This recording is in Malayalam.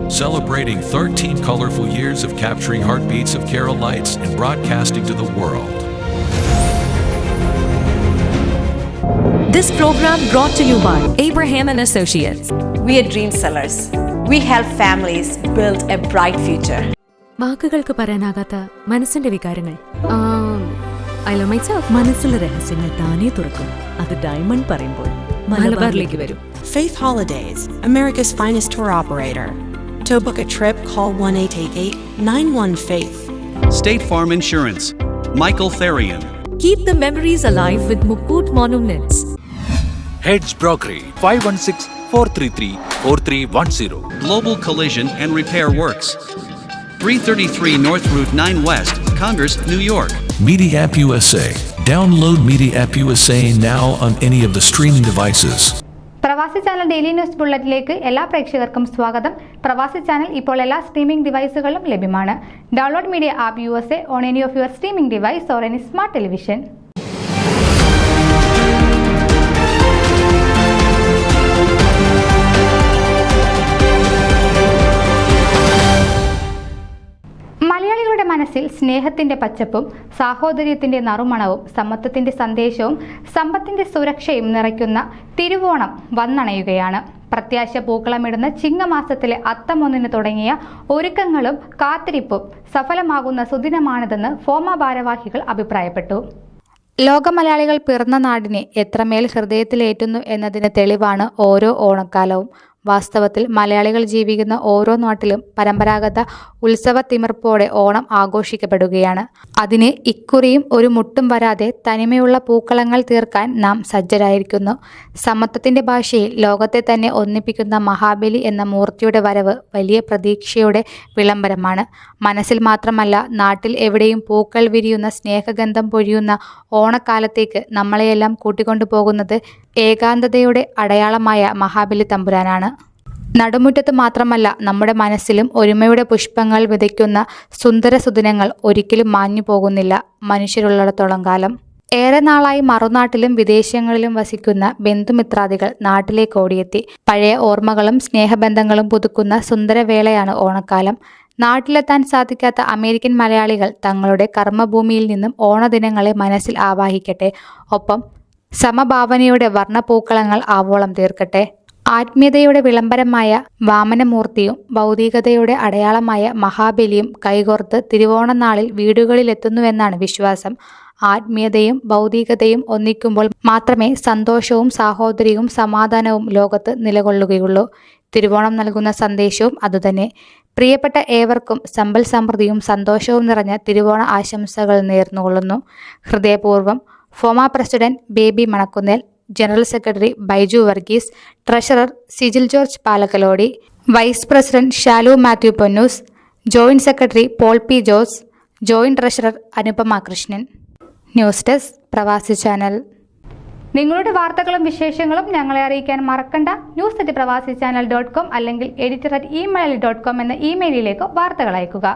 celebrating 13 colorful years of capturing heartbeats of Kerala lights and broadcasting to the world. This program brought to you by Abraham and Associates. We are dream sellers. We help families build a bright future. വാക്കുകൾക്ക് പറയാനാകാത്ത മനസ്സിന്റെ വികാരങ്ങൾ. I love myself. മനസ്സിലെ രഹസ്യങ്ങൾ താനേ തുറക്കും. അത് ഡയമണ്ട് പറയുമ്പോൾ മലബാറിലേക്ക് വരും. Faith Holidays, America's finest tour operator. To book a trip, call 1-888-91-FAITH. State Farm Insurance, Michael Therian. Keep the memories alive with Mukut Monuments. Heads Brokery 516-433-4310. Global Collision and Repair Works, 333 North Route 9 West, Congress, New York. Media App USA. Download Media App USA now on any of the streaming devices. പ്രവാസി ചാനൽ ഡെയിലി ന്യൂസ് ബുള്ളറ്റിലേക്ക് എല്ലാ പ്രേക്ഷകർക്കും സ്വാഗതം. പ്രവാസി ചാനൽ ഇപ്പോൾ എല്ലാ സ്ട്രീമിംഗ് ഡിവൈസുകളിലും ലഭ്യമാണ്. Download media app USA on any of your streaming device or any smart television. മലയാളികളുടെ മനസ്സിൽ സ്നേഹത്തിന്റെ പച്ചപ്പും സാഹോദര്യത്തിന്റെ നറുമണവും സമത്വത്തിന്റെ സന്ദേശവും സമ്പത്തിന്റെ സുരക്ഷയും നിറയ്ക്കുന്ന തിരുവോണം വന്നണയുകയാണ്. പ്രത്യാശ പൂക്കളമിടുന്ന ചിങ്ങമാസത്തിലെ അത്തമൊന്നിന് തുടങ്ങിയ ഒരുക്കങ്ങളും കാത്തിരിപ്പും സഫലമാകുന്ന സുദിനമാണിതെന്ന് ഫോമ ഭാരവാഹികൾ അഭിപ്രായപ്പെട്ടു. ലോക മലയാളികൾ പിറന്ന നാടിനെ എത്രമേൽ ഹൃദയത്തിലേറ്റുന്നു എന്നതിന് തെളിവാണ് ഓരോ ഓണക്കാലവും. വാസ്തവത്തിൽ മലയാളികൾ ജീവിക്കുന്ന ഓരോ നാട്ടിലും പരമ്പരാഗത ഉത്സവ തിമിർപ്പോടെ ഓണം ആഘോഷിക്കപ്പെടുകയാണ്. അതിന് ഇക്കുറിയും ഒരു മുട്ടും വരാതെ തനിമയുള്ള പൂക്കളങ്ങൾ തീർക്കാൻ നാം സജ്ജരായിരിക്കുന്നു. സമത്വത്തിന്റെ ഭാഷയിൽ ലോകത്തെ തന്നെ ഒന്നിപ്പിക്കുന്ന മഹാബലി എന്ന മൂർത്തിയുടെ വരവ് വലിയ പ്രതീക്ഷയുടെ വിളംബരമാണ്. മനസ്സിൽ മാത്രമല്ല, നാട്ടിൽ എവിടെയും പൂക്കൾ വിരിയുന്ന സ്നേഹഗന്ധം പൊഴിയുന്ന ഓണക്കാലത്തേക്ക് നമ്മളെയെല്ലാം കൂട്ടിക്കൊണ്ടു പോകുന്നത് ഏകാന്തതയുടെ അടയാളമായ മഹാബലി തമ്പുരാനാണ്. നടുമുറ്റത്ത് മാത്രമല്ല, നമ്മുടെ മനസ്സിലും ഒരുമയുടെ പുഷ്പങ്ങൾ വിതയ്ക്കുന്ന സുന്ദര സുദിനങ്ങൾ ഒരിക്കലും മാഞ്ഞു പോകുന്നില്ല മനുഷ്യരുള്ളിടത്തോളം കാലം. ഏറെ നാളായി മറുനാട്ടിലും വിദേശങ്ങളിലും വസിക്കുന്ന ബന്ധുമിത്രാദികൾ നാട്ടിലേക്ക് ഓടിയെത്തി. പഴയ ഓർമ്മകളും സ്നേഹബന്ധങ്ങളും പുതുക്കുന്ന സുന്ദരവേളയാണ് ഓണക്കാലം. നാട്ടിലെത്താൻ സാധിക്കാത്ത അമേരിക്കൻ മലയാളികൾ തങ്ങളുടെ കർമ്മഭൂമിയിൽ നിന്നും ഓണദിനങ്ങളെ മനസ്സിൽ ആവാഹിക്കട്ടെ. ഒപ്പം സമഭാവനയുടെ വർണ്ണപൂക്കളങ്ങൾ ആവോളം തീർക്കട്ടെ. ആത്മീയതയുടെ വിളംബരമായ വാമനമൂർത്തിയും ഭൗതികതയുടെ അടയാളമായ മഹാബലിയും കൈകോർത്ത് തിരുവോണനാളിൽ വീടുകളിലെത്തുന്നുവെന്നാണ് വിശ്വാസം. ആത്മീയതയും ഭൗതികതയും ഒന്നിക്കുമ്പോൾ മാത്രമേ സന്തോഷവും സാഹോദര്യവും സമാധാനവും ലോകത്ത് നിലകൊള്ളുകയുള്ളൂ. തിരുവോണം നൽകുന്ന സന്ദേശവും അതുതന്നെ. പ്രിയപ്പെട്ട ഏവർക്കും സമ്പൽ സമൃദ്ധിയും സന്തോഷവും നിറഞ്ഞ തിരുവോണ ആശംസകൾ നേർന്നുകൊള്ളുന്നു. ഹൃദയപൂർവ്വം FOMAA president Baby Manakkunnel, general secretary Biju Varghese, treasurer Sijil George Palakkalody, vice president Shalu Mathew Ponnoose, joint secretary Paul P Jose, joint treasurer Anupama Krishnan. News desk Pravasi channel. നിങ്ങളുടെ വാർത്തകളും വിശേഷങ്ങളും ഞങ്ങളെ അറിയിക്കാൻ മറക്കണ്ട. news@pravasichannel.com അല്ലെങ്കിൽ editor@email.com എന്ന ഇമെയിലിലേക്ക് വാർത്തകൾ അയക്കുക.